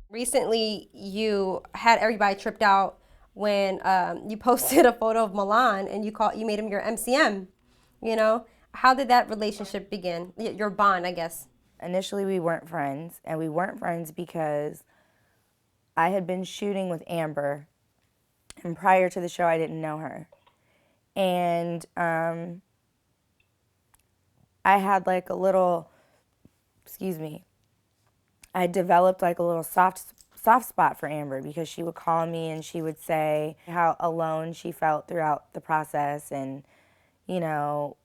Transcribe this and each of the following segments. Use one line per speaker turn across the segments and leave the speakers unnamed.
Recently, you had everybody tripped out when you posted a photo of Milan and you made him your MCM. You know, how did that relationship begin? Your bond, I guess.
Initially, we weren't friends, and we weren't friends because I had been shooting with Amber, and prior to the show, I didn't know her. And I had like a little, excuse me, I developed like a little soft spot for Amber because she would call me and she would say how alone she felt throughout the process, and you know,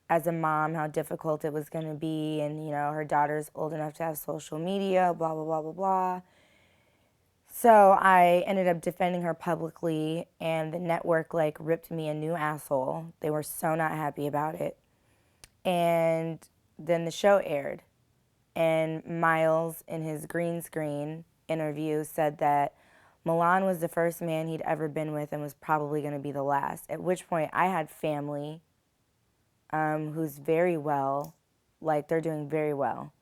as a mom, how difficult it was going to be, and you know, her daughter's old enough to have social media, blah blah blah blah blah. So I ended up defending her publicly, and the network like ripped me a new asshole. They were so not happy about it. And then the show aired, and Miles, in his green screen interview, said that Milan was the first man he'd ever been with and was probably going to be the last. At which point, I had family who's very well, like they're doing very well,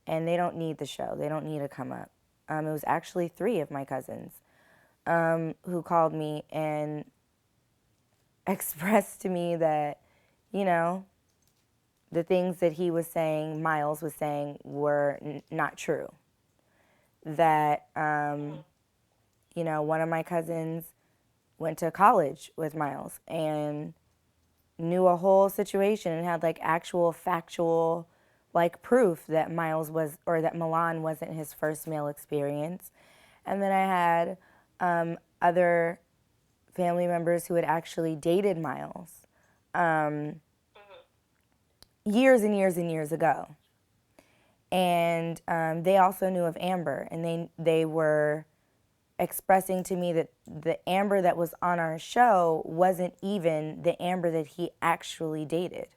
and they don't need the show. They don't need to come up. It was actually three of my cousins who called me and expressed to me that, you know, the things that he was saying, Miles was saying, were not true. That, you know, one of my cousins went to college with Miles and knew a whole situation and had like actual factual like proof that Miles was, or that Milan wasn't his first male experience. And then I had other family members who had actually dated Miles years and years and years ago. And they also knew of Amber, and they were expressing to me that the Amber that was on our show wasn't even the Amber that he actually dated,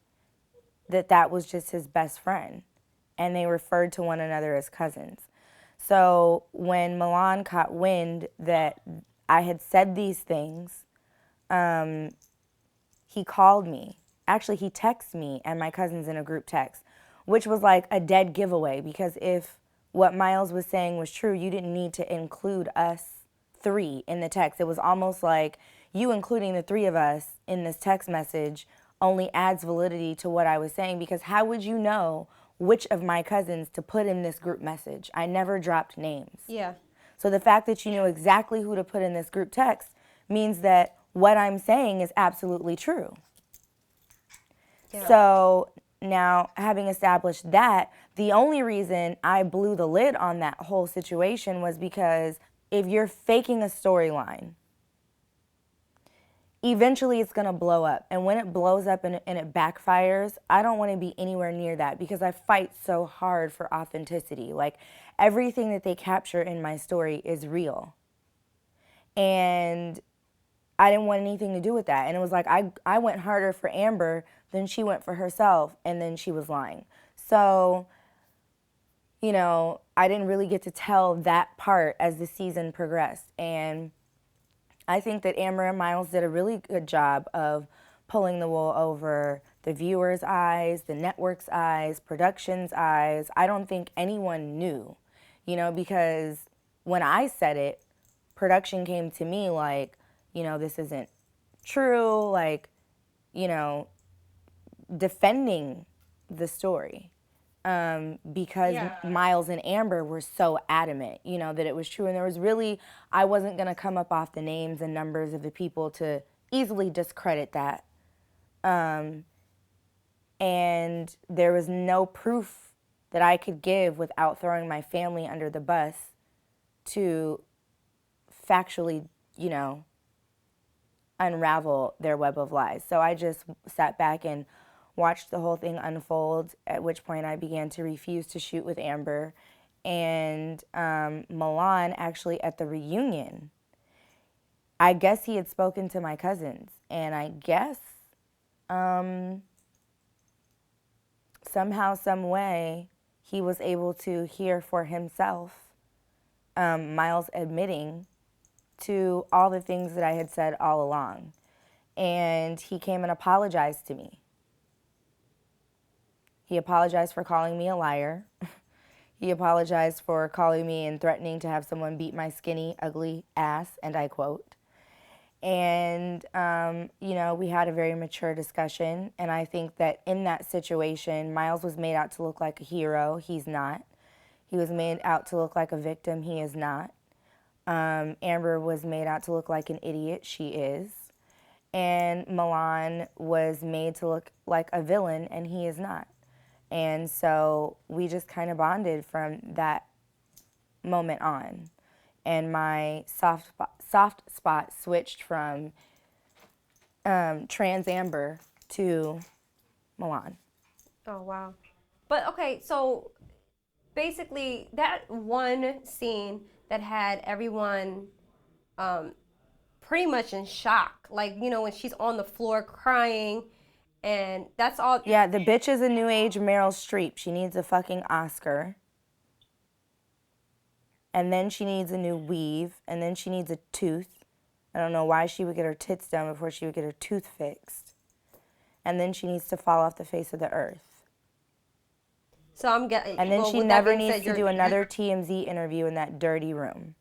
that was just his best friend, and they referred to one another as cousins. So when Milan caught wind that I had said these things, he called me. Actually, he texted me and my cousins in a group text, which was like a dead giveaway, because if what Miles was saying was true, you didn't need to include us three in the text. It was almost like you including the three of us in this text message only adds validity to what I was saying, because how would you know which of my cousins to put in this group message? I never dropped names.
Yeah.
So the fact that you know exactly who to put in this group text means that what I'm saying is absolutely true.
Yeah.
So now, having established that, the only reason I blew the lid on that whole situation was because if you're faking a storyline, eventually it's going to blow up. And when it blows up and it backfires, I don't want to be anywhere near that, because I fight so hard for authenticity. Like, everything that they capture in my story is real. And I didn't want anything to do with that. And it was like I went harder for Amber than she went for herself, and then she was lying. So, you know, I didn't really get to tell that part as the season progressed. And I think that Amber and Miles did a really good job of pulling the wool over the viewers' eyes, the network's eyes, production's eyes. I don't think anyone knew, you know, because when I said it, production came to me like, you know, this isn't true, like, you know, defending the story. Because Miles and Amber were so adamant, you know, that it was true. And there was really, I wasn't going to come up off the names and numbers of the people to easily discredit that. And there was no proof that I could give without throwing my family under the bus to factually, you know, unravel their web of lies. So I just sat back and watched the whole thing unfold, at which point I began to refuse to shoot with Amber. And Milan, actually at the reunion, I guess he had spoken to my cousins, and I guess somehow, some way, he was able to hear for himself Miles admitting to all the things that I had said all along. And he came and apologized to me. He apologized for calling me a liar. He apologized for calling me and threatening to have someone beat my skinny, ugly ass, and I quote. And, you know, we had a very mature discussion. And I think that in that situation, Miles was made out to look like a hero. He's not. He was made out to look like a victim. He is not. Amber was made out to look like an idiot. She is. And Milan was made to look like a villain, and he is not. And so we just kind of bonded from that moment on. And my soft spot switched from trans Amber to Milan.
Oh, wow. But okay, so basically that one scene that had everyone pretty much in shock. Like, you know, when she's on the floor crying and that's all.
Yeah, the bitch is a new age Meryl Streep. She needs a fucking Oscar. And then she needs a new weave. And then she needs a tooth. I don't know why she would get her tits done before she would get her tooth fixed. And then she needs to fall off the face of the earth.
So I'm getting.
And then she never needs to do another TMZ interview in that dirty room.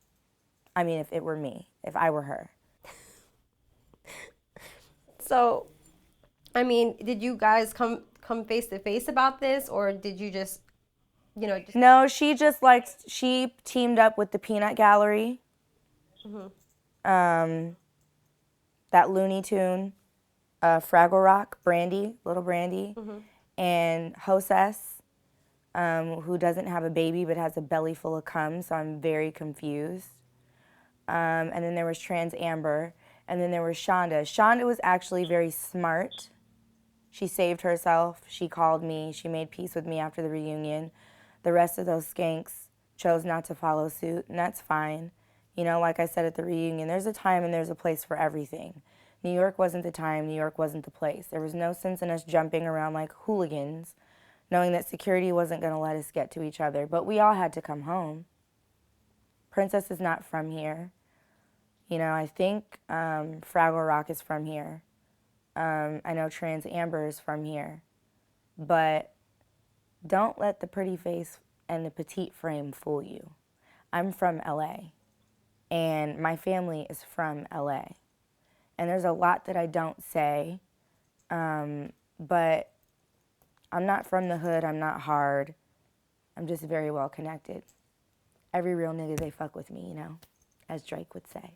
I mean, if it were me, if I were her.
So, I mean, did you guys come face to face about this, or did you just, you know? Just...
No, she teamed up with the Peanut Gallery. Mm-hmm. That Looney Tune, Fraggle Rock, Brandy, little Brandy, mm-hmm. and Hostess, who doesn't have a baby but has a belly full of cum, so I'm very confused. And then there was Trans Amber, and then there was Shonda. Shonda was actually very smart. She saved herself. She called me. She made peace with me after the reunion. The rest of those skanks chose not to follow suit, and that's fine. You know, like I said at the reunion, there's a time and there's a place for everything. New York wasn't the time. New York wasn't the place. There was no sense in us jumping around like hooligans, knowing that security wasn't going to let us get to each other. But we all had to come home. Princess is not from here. You know, I think Fraggle Rock is from here. I know Trans Amber is from here. But don't let the pretty face and the petite frame fool you. I'm from LA, and my family is from LA. And there's a lot that I don't say, but I'm not from the hood, I'm not hard. I'm just very well connected. Every real nigga, they fuck with me, you know, as Drake would say.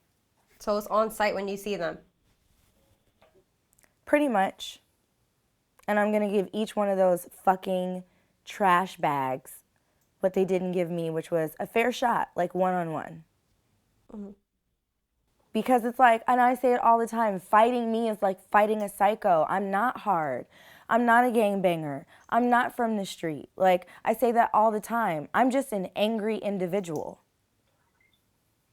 So it's on site when you see them?
Pretty much. And I'm gonna give each one of those fucking trash bags what they didn't give me, which was a fair shot, like one-on-one. Mm-hmm. Because it's like, and I say it all the time, fighting me is like fighting a psycho. I'm not hard. I'm not a gangbanger. I'm not from the street. Like, I say that all the time. I'm just an angry individual.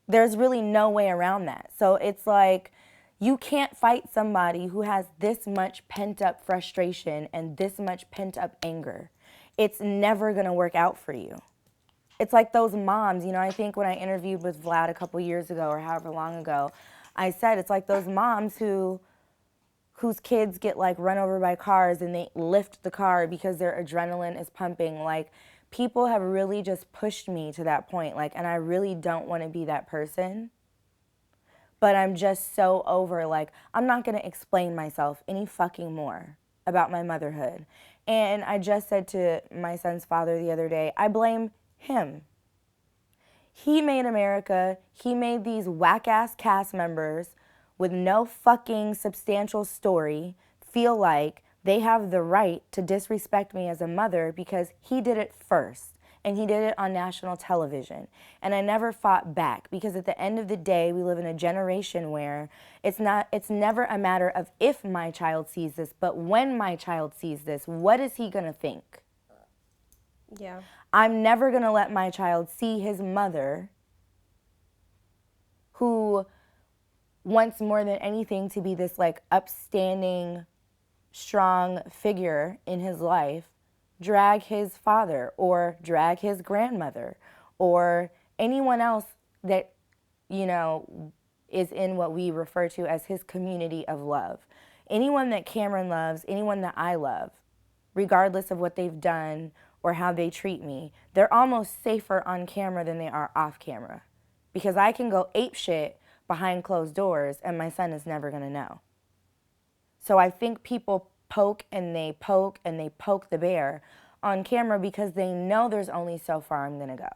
There's really no way around that. So it's like, you can't fight somebody who has this much pent-up frustration and this much pent-up anger. It's never gonna work out for you. It's like those moms, you know, I think when I interviewed with Vlad a couple years ago or however long ago, I said it's like those moms whose kids get like run over by cars and they lift the car because their adrenaline is pumping. Like, people have really just pushed me to that point, like, and I really don't want to be that person. But I'm just so over, like, I'm not going to explain myself any fucking more about my motherhood. And I just said to my son's father the other day, I blame him. He made America. He made these whack-ass cast members with no fucking substantial story feel like they have the right to disrespect me as a mother because he did it first. And he did it on national television. And I never fought back because at the end of the day, we live in a generation where it's never a matter of if my child sees this, but when my child sees this, what is he gonna think?
Yeah.
I'm never gonna let my child see his mother, who wants more than anything to be this like upstanding, strong figure in his life, drag his father or drag his grandmother or anyone else that, you know, is in what we refer to as his community of love. Anyone that Cameron loves, anyone that I love, regardless of what they've done or how they treat me, they're almost safer on camera than they are off camera. Because I can go ape shit behind closed doors and my son is never going to know. So I think people poke and they poke and they poke the bear on camera because they know there's only so far I'm going to go.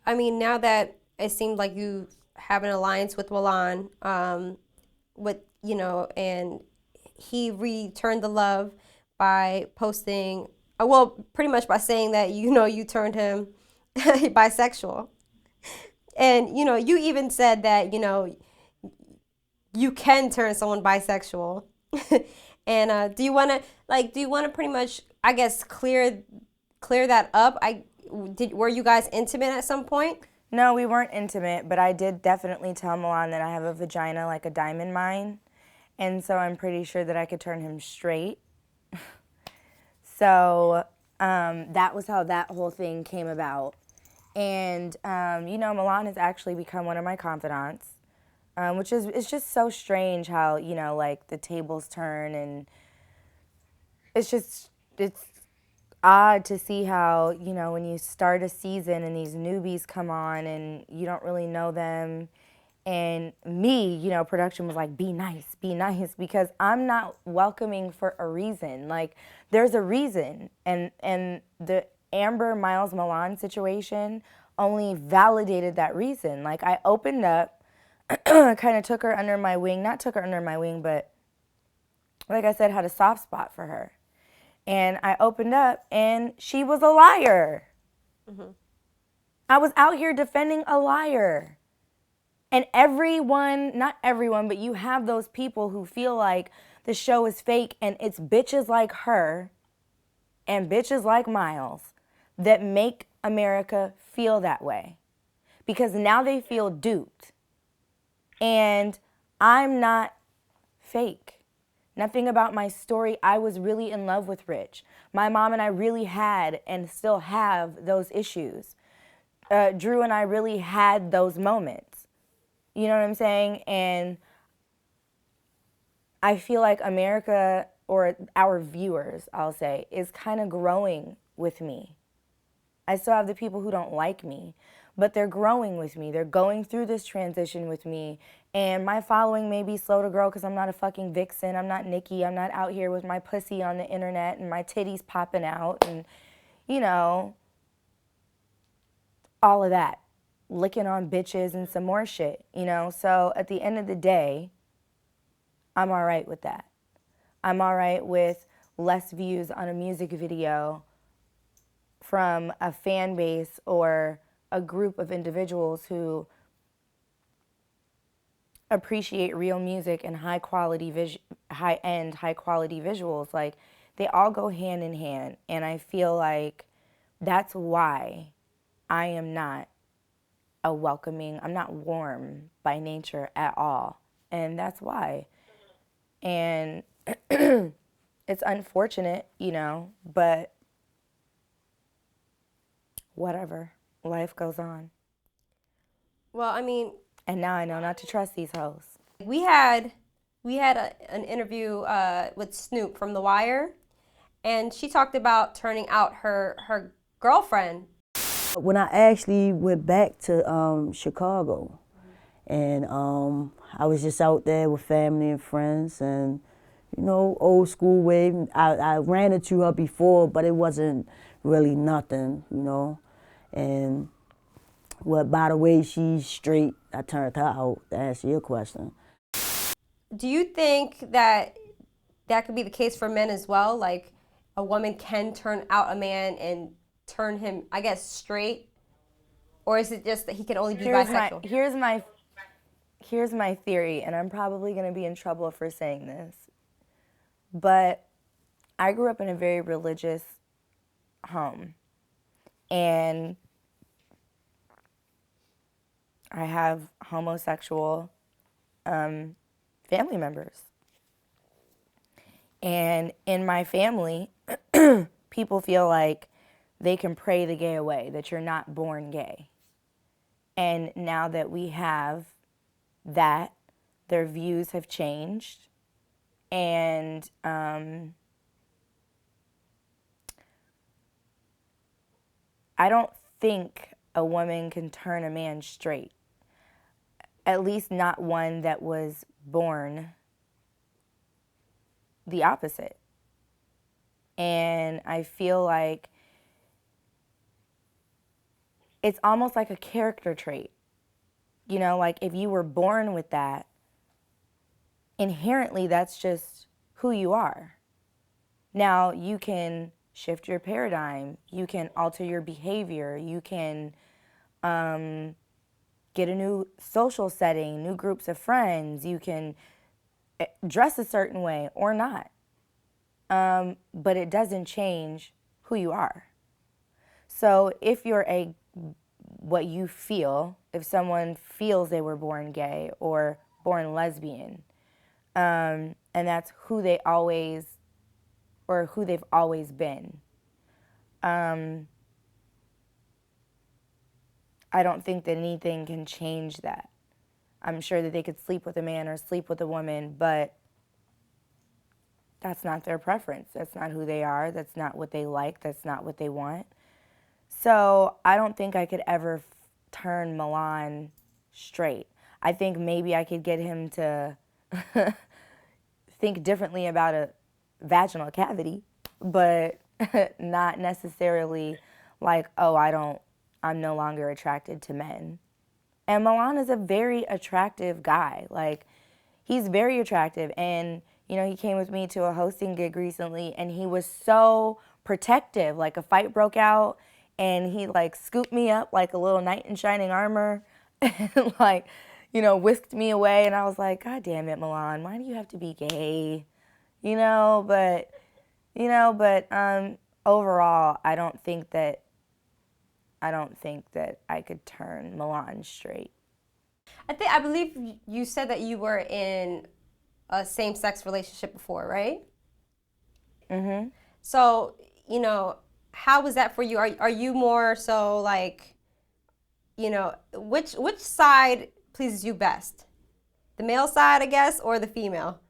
I mean, now that it seemed like you have an alliance with Milan, with and he returned the love by posting, well, pretty much by saying that you turned him bisexual, and you even said that you can turn someone bisexual, and do you want to pretty much, I guess, clear that up? Were you guys intimate at some point?
No, we weren't intimate, but I did definitely tell Milan that I have a vagina like a diamond mine. And so I'm pretty sure that I could turn him straight. So that was how that whole thing came about. And, Milan has actually become one of my confidants, which is, it's just so strange how, like the tables turn, and it's odd to see how, when you start a season and these newbies come on and you don't really know them. And me, production was like, be nice, because I'm not welcoming for a reason. Like, there's a reason. And the Amber Miles Milan situation only validated that reason. Like, I opened up, kind of took her under my wing, not took her under my wing, but like I said, had a soft spot for her. And I opened up and she was a liar. Mm-hmm. I was out here defending a liar. And everyone, not everyone, but you have those people who feel like the show is fake, and it's bitches like her and bitches like Miles that make America feel that way. Because now they feel duped. And I'm not fake. Nothing about my story. I was really in love with Rich. My mom and I really had and still have those issues. Drew and I really had those moments. You know what I'm saying? And I feel like America, or our viewers, I'll say, is kind of growing with me. I still have the people who don't like me, but they're growing with me. They're going through this transition with me. And my following may be slow to grow because I'm not a fucking vixen. I'm not Nikki. I'm not out here with my pussy on the internet and my titties popping out and, all of that. Licking on bitches and some more shit, So at the end of the day, I'm all right with that. I'm all right with less views on a music video from a fan base or a group of individuals who appreciate real music and high-end, high-quality visuals. Like, they all go hand in hand, and I feel like that's why I am not I'm not warm by nature at all, and that's why. And it's unfortunate, but whatever. Life goes on.
Well, I mean,
and now I know not to trust these hoes.
We had an interview with Snoop from The Wire, and she talked about turning out her girlfriend.
When I actually went back to Chicago, and I was just out there with family and friends, and old school way. I ran into her before, but it wasn't really nothing, And by the way she's straight, I turned her out, to answer your question.
Do you think that could be the case for men as well? Like, a woman can turn out a man and turn him, I guess, straight? Or is it just that he can only be bisexual?
Here's my theory, and I'm probably going to be in trouble for saying this. But I grew up in a very religious home. And I have homosexual family members. And in my family, people feel like they can pray the gay away, that you're not born gay. And now that we have that, their views have changed. And I don't think a woman can turn a man straight. At least not one that was born the opposite. And I feel like it's almost like a character trait. You know, like if you were born with that, inherently that's just who you are. Now, you can shift your paradigm, you can alter your behavior, you can get a new social setting, new groups of friends, you can dress a certain way or not. But it doesn't change who you are. So if you're what you feel, if someone feels they were born gay or born lesbian, and that's who they always, or who they've always been, I don't think that anything can change that. I'm sure that they could sleep with a man or sleep with a woman, but that's not their preference. That's not who they are. That's not what they like. That's not what they want. So I don't think I could ever turn Milan straight. I think maybe I could get him to think differently about a vaginal cavity, but not necessarily like, oh, I'm no longer attracted to men. And Milan is a very attractive guy. Like, he's very attractive. And, you know, he came with me to a hosting gig recently, and he was so protective. Like, a fight broke out, and he, like, scooped me up like a little knight in shining armor and, like, you know, whisked me away. And I was like, God damn it, Milan, why do you have to be gay? But overall, I don't think that I could turn Milan straight.
I believe you said that you were in a same-sex relationship before, right?
Mm-hmm.
So, how was that for you? Are you more so like, which side pleases you best? The male side, I guess, or the female?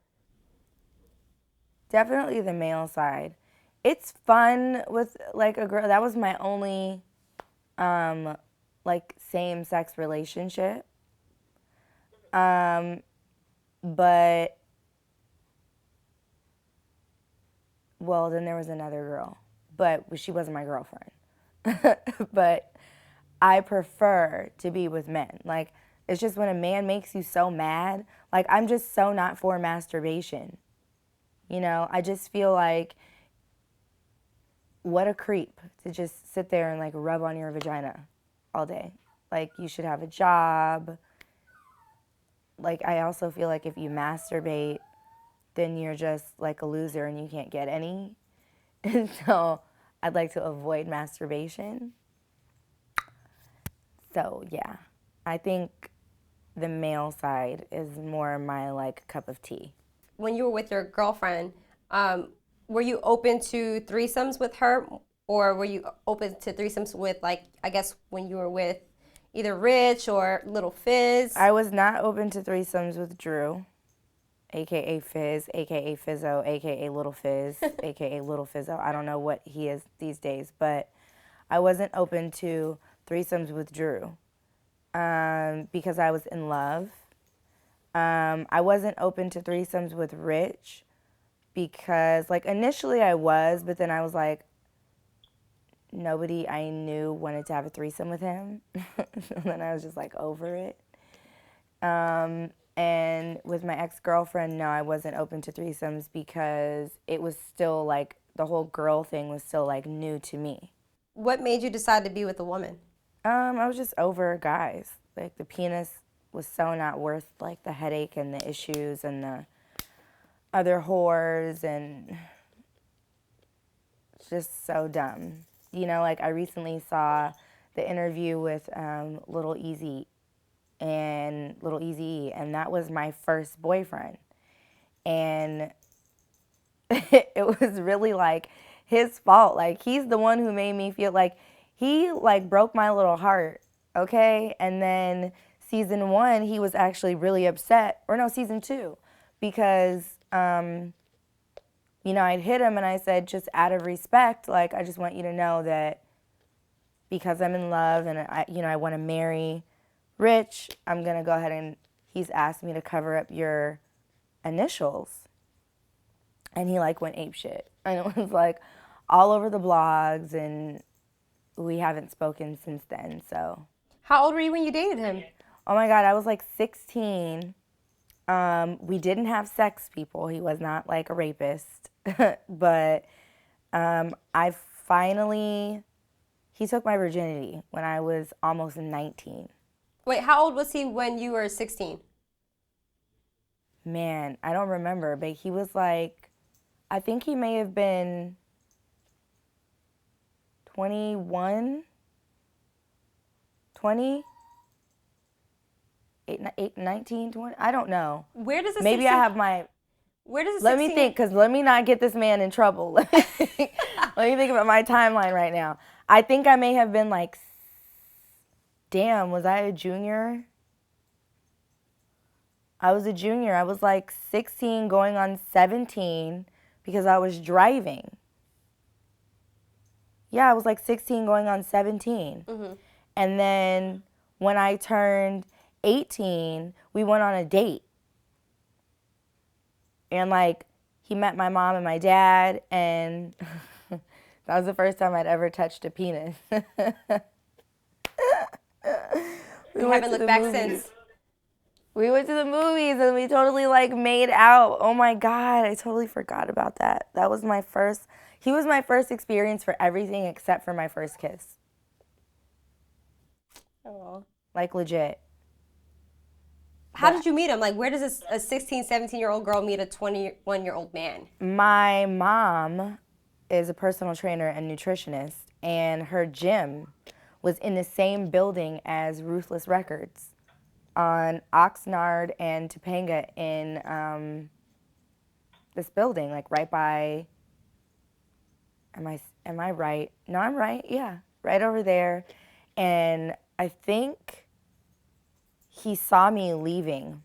Definitely the male side. It's fun with like a girl. That was my only like same-sex relationship. But well, then there was another girl, but she wasn't my girlfriend. But I prefer to be with men. Like, it's just when a man makes you so mad, like, I'm just so not for masturbation. I just feel like, what a creep to just sit there and like rub on your vagina all day. Like, you should have a job. Like, I also feel like if you masturbate, then you're just like a loser and you can't get any. And so I'd like to avoid masturbation. So yeah, I think the male side is more my like cup of tea.
When you were with your girlfriend, were you open to threesomes with her, or were you open to threesomes with, like, I guess when you were with either Rich or Little Fizz?
I was not open to threesomes with Drew, aka Fizz, aka Fizzo, aka Little Fizz, aka Little Fizzo. I don't know what he is these days, but I wasn't open to threesomes with Drew because I was in love. I wasn't open to threesomes with Rich because, like, initially I was, but then I was like, nobody I knew wanted to have a threesome with him. And then I was just like over it. And with my ex-girlfriend, no, I wasn't open to threesomes because it was still like the whole girl thing was still like new to me.
What made you decide to be with a woman?
I was just over guys. Like, the penis was so not worth like the headache and the issues and the other whores, and it's just so dumb. Like, I recently saw the interview with Lil Eazy-E, and that was my first boyfriend. And it was really like his fault. Like, he's the one who made me feel like he like broke my little heart, okay? And then season 1, he was actually really upset, or no, season 2, because I'd hit him and I said, just out of respect, like, I just want you to know that because I'm in love and I want to marry Rich, I'm going to go ahead and he's asked me to cover up your initials. And he like went apeshit. And it was like all over the blogs, and we haven't spoken since then, so.
How old were you when you dated him?
Oh my God, I was like 16. We didn't have sex, people. He was not like a rapist. But he took my virginity when I was almost 19.
Wait, how old was he when you were 16?
Man, I don't remember, but he was like, I think he may have been 21, 20, 19, 20, I don't know.
Where does the
Maybe
16,
I have my,
where does the
let
16,
me think, because let me not get this man in trouble. Let me think about my timeline right now. I think I may have been like, damn, was I a junior? I was a junior. I was like 16 going on 17 because I was driving. Yeah, I was like 16 going on 17.
Mm-hmm.
And then when I turned 18, we went on a date. And like, he met my mom and my dad, and that was the first time I'd ever touched a penis.
You haven't looked back since.
We went to the movies and we totally like made out. Oh my God, I totally forgot about that. He was my first experience for everything except for my first kiss.
Oh.
Like legit.
How did you meet him? Like, where does a 16, 17-year-old girl meet a 21-year-old man?
My mom is a personal trainer and nutritionist, and her gym was in the same building as Ruthless Records on Oxnard and Topanga in this building, like right by, am I right? No, I'm right, yeah, right over there. And I think he saw me leaving,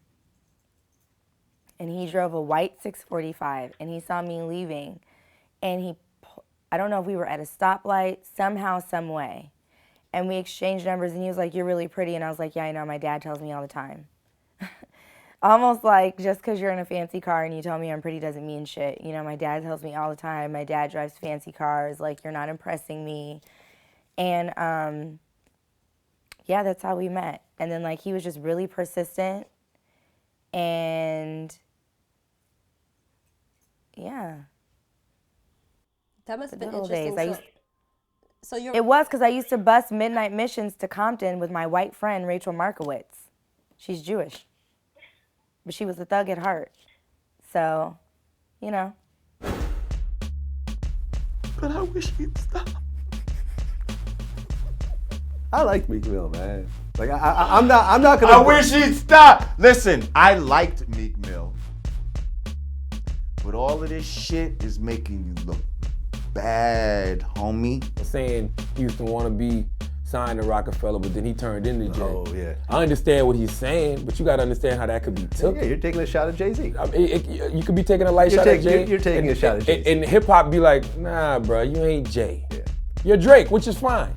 and he drove a white 645, and he saw me leaving, and I don't know if we were at a stoplight, somehow, some way. And we exchanged numbers, and he was like, "You're really pretty." And I was like, "Yeah, I know. My dad tells me all the time." Almost like just because you're in a fancy car and you tell me I'm pretty doesn't mean shit. You know, my dad tells me all the time. My dad drives fancy cars. Like, you're not impressing me. And, yeah, that's how we met. And then, like, he was just really persistent. And, yeah.
That must have been
Good old
interesting.
days.
So
It was because I used to bus midnight missions to Compton with my white friend, Rachel Markowitz. She's Jewish. But she was a thug at heart. So, you know.
But I wish he'd stop. I like Meek Mill, man. Like I'm not gonna.
I wish he'd stop. Listen, I liked Meek Mill, but all of this shit is making you look bad, homie.
Saying he used to want to be signed to Rockefeller, but then he turned into Jay.
Oh yeah.
I understand what he's saying, but you got to understand how that could be took.
Yeah, you're taking a shot at Jay-Z.
I mean, you could be taking a light shot at Jay.
You're taking a shot at Jay-Z.
And hip hop be like, nah, bro, you ain't Jay.
Yeah.
You're Drake, which is fine.